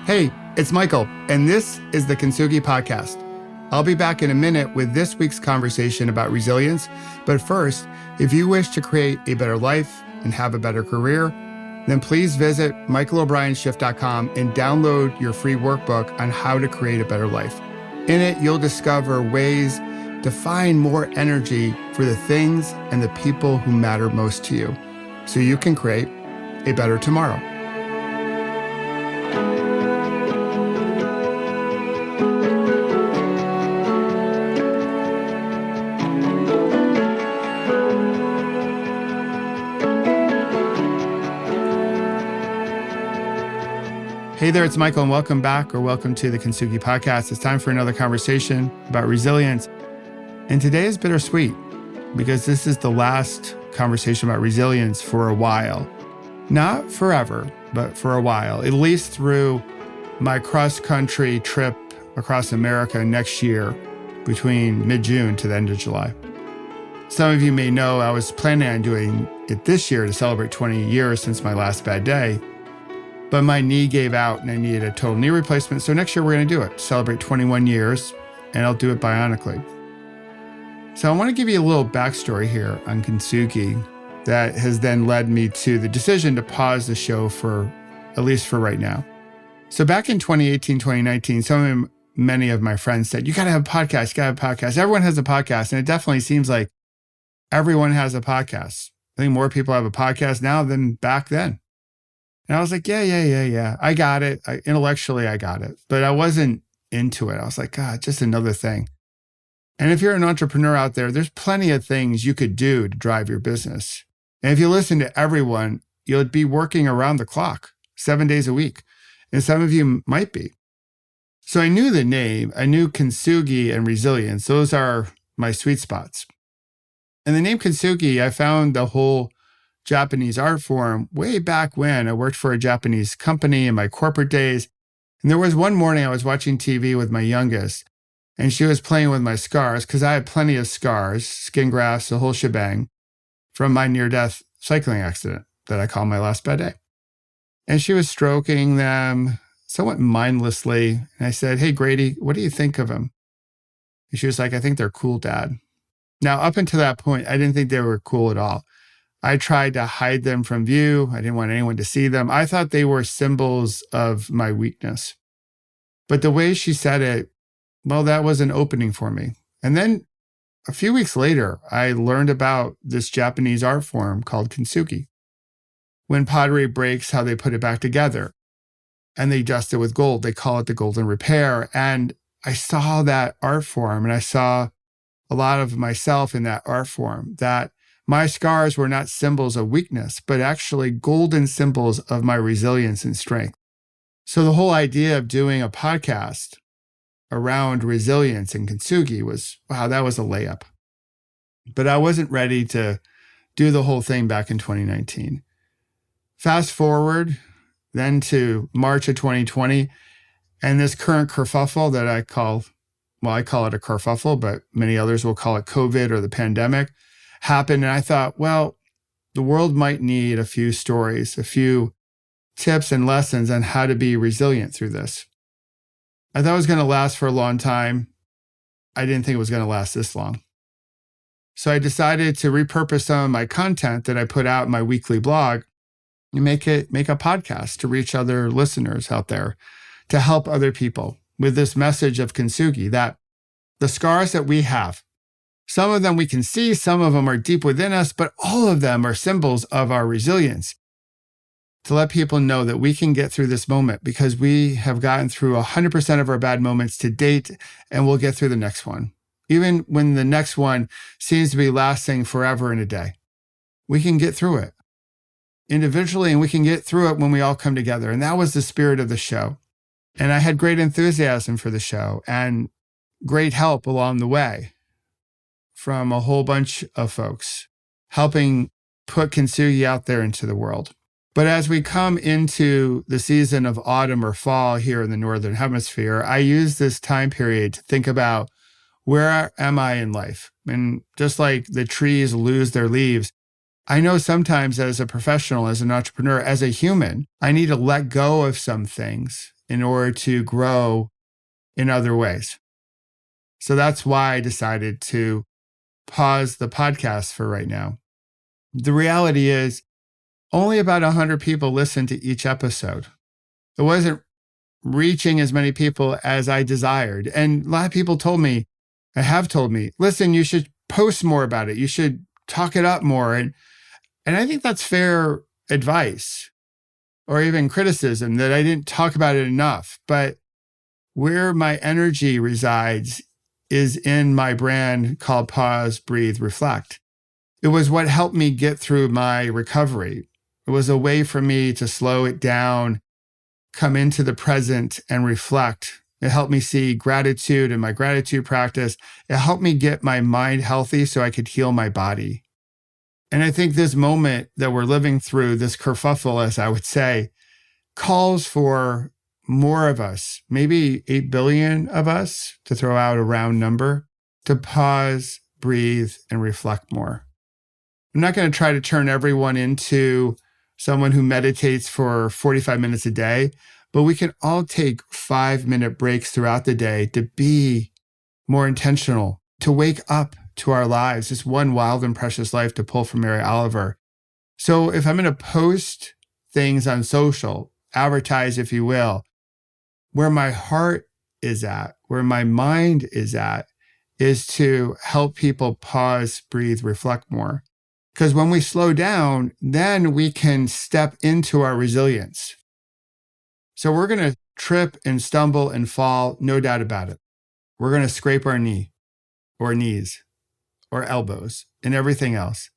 Hey, it's Michael, and this is the Kintsugi Podcast. I'll be back in a minute with this week's conversation about resilience. But first, if you wish to create a better life and have a better career, then please visit michaelobrienshift.com and download your free workbook on how to create a better life. In it, you'll discover ways to find more energy for the things and the people who matter most to you, so you can create a better tomorrow. Hey there, it's Michael, and welcome back or welcome to the Kintsugi Podcast. It's time for another conversation about resilience. And today is bittersweet because this is the last conversation about resilience for a while. Not forever, but for a while, at least through my cross-country trip across America next year between mid-June to the end of July. Some of you may know I was planning on doing it this year to celebrate 20 years since my last bad day. But my knee gave out and I needed a total knee replacement. So next year we're going to do it, celebrate 21 years, and I'll do it bionically. So I want to give you a little backstory here on Kintsugi that has then led me to the decision to pause the show for, at least for right now. So back in 2018, 2019, many of my friends said, you got to have a podcast, you got to have a podcast. Everyone has a podcast. And it definitely seems like everyone has a podcast. I think more people have a podcast now than back then. And I was like, yeah. I got it. Intellectually, I got it. But I wasn't into it. I was like, God, just another thing. And if you're an entrepreneur out there, there's plenty of things you could do to drive your business. And if you listen to everyone, you'll be working around the clock, 7 days a week. And some of you might be. So I knew the name. I knew Kintsugi and resilience. Those are my sweet spots. And the name Kintsugi, I found the whole Japanese art form way back when I worked for a Japanese company in my corporate days. And there was one morning I was watching TV with my youngest, and she was playing with my scars because I had plenty of scars, skin grafts, the whole shebang, from my near-death cycling accident that I call my last bad day. And she was stroking them somewhat mindlessly. And I said, hey, Grady, what do you think of them? And she was like, I think they're cool, Dad. Now, up until that point, I didn't think they were cool at all. I tried to hide them from view. I didn't want anyone to see them. I thought they were symbols of my weakness. But the way she said it, well, that was an opening for me. And then a few weeks later, I learned about this Japanese art form called Kintsugi. When pottery breaks, how they put it back together. And they dust it with gold. They call it the golden repair. And I saw that art form, and I saw a lot of myself in that art form, that my scars were not symbols of weakness, but actually golden symbols of my resilience and strength. So the whole idea of doing a podcast around resilience and Kintsugi was, wow, that was a layup. But I wasn't ready to do the whole thing back in 2019. Fast forward then to March of 2020, and this current kerfuffle that I call it a kerfuffle, but many others will call it COVID or the pandemic, happened. And I thought, well, the world might need a few stories, a few tips and lessons on how to be resilient through this. I thought it was going to last for a long time. I didn't think it was going to last this long. So I decided to repurpose some of my content that I put out in my weekly blog and make a podcast to reach other listeners out there, to help other people with this message of Kintsugi, that the scars that we have, some of them we can see, some of them are deep within us, but all of them are symbols of our resilience. To let people know that we can get through this moment because we have gotten through 100% of our bad moments to date, and we'll get through the next one. Even when the next one seems to be lasting forever and a day, we can get through it individually, and we can get through it when we all come together. And that was the spirit of the show. And I had great enthusiasm for the show and great help along the way from a whole bunch of folks helping put Kintsugi out there into the world. But as we come into the season of autumn or fall here in the Northern Hemisphere, I use this time period to think about, where am I in life? And just like the trees lose their leaves, I know sometimes as a professional, as an entrepreneur, as a human, I need to let go of some things in order to grow in other ways. So that's why I decided to pause the podcast for right now. The reality is only about 100 people listen to each episode. It wasn't reaching as many people as I desired. And a lot of people have told me, listen, you should post more about it. You should talk it up more. And I think that's fair advice or even criticism that I didn't talk about it enough. But where my energy resides is in my brand called Pause, Breathe, Reflect. It was what helped me get through my recovery. It was a way for me to slow it down, come into the present and reflect. It helped me see gratitude in my gratitude practice. It helped me get my mind healthy so I could heal my body. And I think this moment that we're living through, this kerfuffle, as I would say, calls for more of us, maybe 8 billion of us, to throw out a round number, to pause, breathe, and reflect more. I'm not going to try to turn everyone into someone who meditates for 45 minutes a day, but we can all take 5-minute breaks throughout the day to be more intentional, to wake up to our lives. This one wild and precious life, to pull from Mary Oliver. So if I'm going to post things on social, advertise, if you will, where my heart is at, where my mind is at, is to help people pause, breathe, reflect more. Because when we slow down, then we can step into our resilience. So we're going to trip and stumble and fall, no doubt about it. We're going to scrape our knee or knees or elbows and everything else.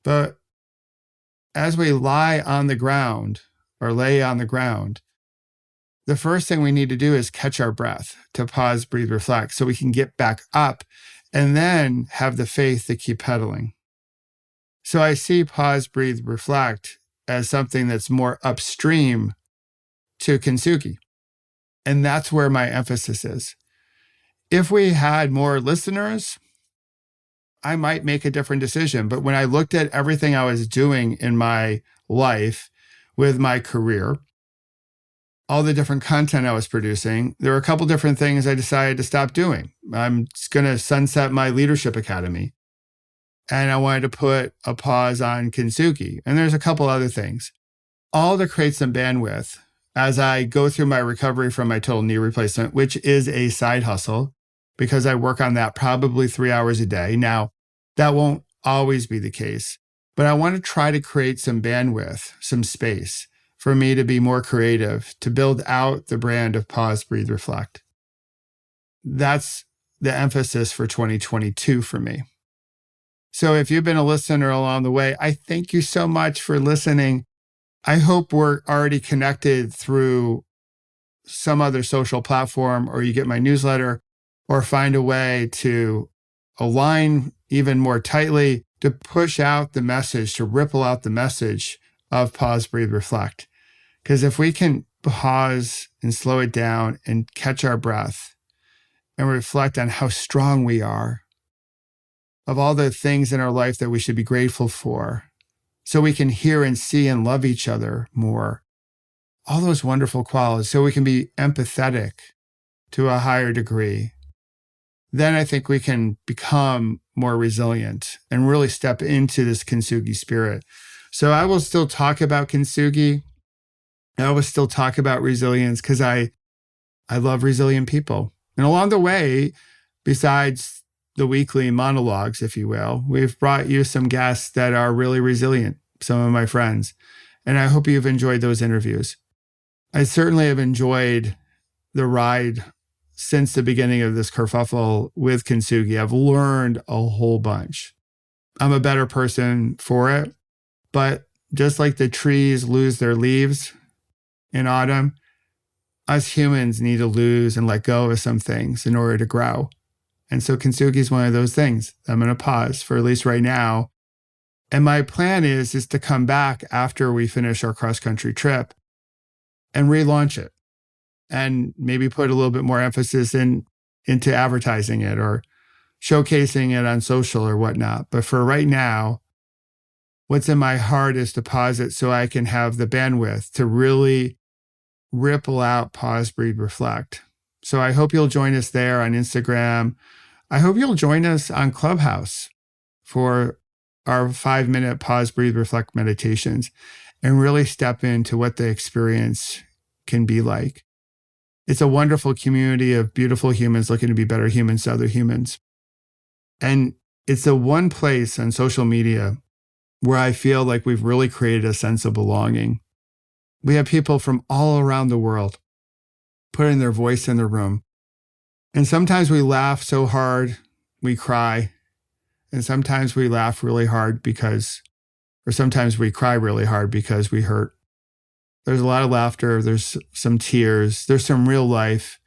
But as we lie on the ground or lay on the ground, the first thing we need to do is catch our breath, to pause, breathe, reflect, so we can get back up and then have the faith to keep pedaling. So I see pause, breathe, reflect as something that's more upstream to Kintsugi. And that's where my emphasis is. If we had more listeners, I might make a different decision. But when I looked at everything I was doing in my life with my career, all the different content I was producing, there were a couple different things I decided to stop doing. I'm going to sunset my leadership academy. And I wanted to put a pause on Kintsugi. And there's a couple other things, all to create some bandwidth as I go through my recovery from my total knee replacement, which is a side hustle because I work on that probably 3 hours a day. Now, that won't always be the case, but I want to try to create some bandwidth, some space for me to be more creative, to build out the brand of Pause, Breathe, Reflect. That's the emphasis for 2022 for me. So if you've been a listener along the way, I thank you so much for listening. I hope we're already connected through some other social platform, or you get my newsletter, or find a way to align even more tightly to push out the message, to ripple out the message of Pause, Breathe, Reflect. Because if we can pause and slow it down and catch our breath and reflect on how strong we are, of all the things in our life that we should be grateful for, so we can hear and see and love each other more, all those wonderful qualities, so we can be empathetic to a higher degree, then I think we can become more resilient and really step into this Kintsugi spirit. So I will still talk about Kintsugi. I will still talk about resilience because I love resilient people. And along the way, besides the weekly monologues, if you will, we've brought you some guests that are really resilient, some of my friends. And I hope you've enjoyed those interviews. I certainly have enjoyed the ride since the beginning of this kerfuffle with Kintsugi. I've learned a whole bunch. I'm a better person for it. But just like the trees lose their leaves in autumn, us humans need to lose and let go of some things in order to grow. And so Kintsugi is one of those things. I'm going to pause for at least right now. And my plan is to come back after we finish our cross-country trip and relaunch it and maybe put a little bit more emphasis into advertising it or showcasing it on social or whatnot. But for right now, what's in my heart is to pause it so I can have the bandwidth to really ripple out, pause, breathe, reflect. So I hope you'll join us there on Instagram. I hope you'll join us on Clubhouse for our 5-minute pause, breathe, reflect meditations and really step into what the experience can be like. It's a wonderful community of beautiful humans looking to be better humans to other humans. And it's the one place on social media where I feel like we've really created a sense of belonging. We have people from all around the world putting their voice in the room. And sometimes we laugh so hard, we cry. And sometimes we laugh really hard or sometimes we cry really hard because we hurt. There's a lot of laughter. There's some tears. There's some real life.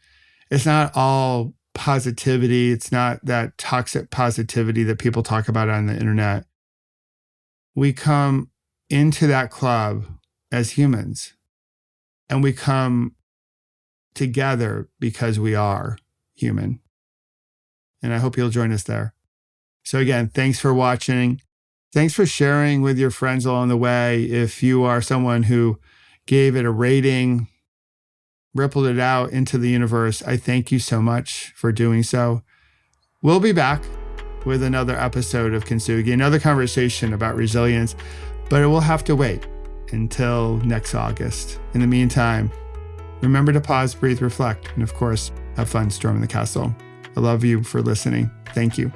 It's not all positivity. It's not that toxic positivity that people talk about on the internet. We come into that club as humans, and we come together because we are human. And I hope you'll join us there. So again, thanks for watching. Thanks for sharing with your friends along the way. If you are someone who gave it a rating, rippled it out into the universe, I thank you so much for doing so. We'll be back with another episode of Kintsugi, another conversation about resilience, but it will have to wait until next August. In the meantime, remember to pause, breathe, reflect, and of course, have fun storming the castle. I love you for listening. Thank you.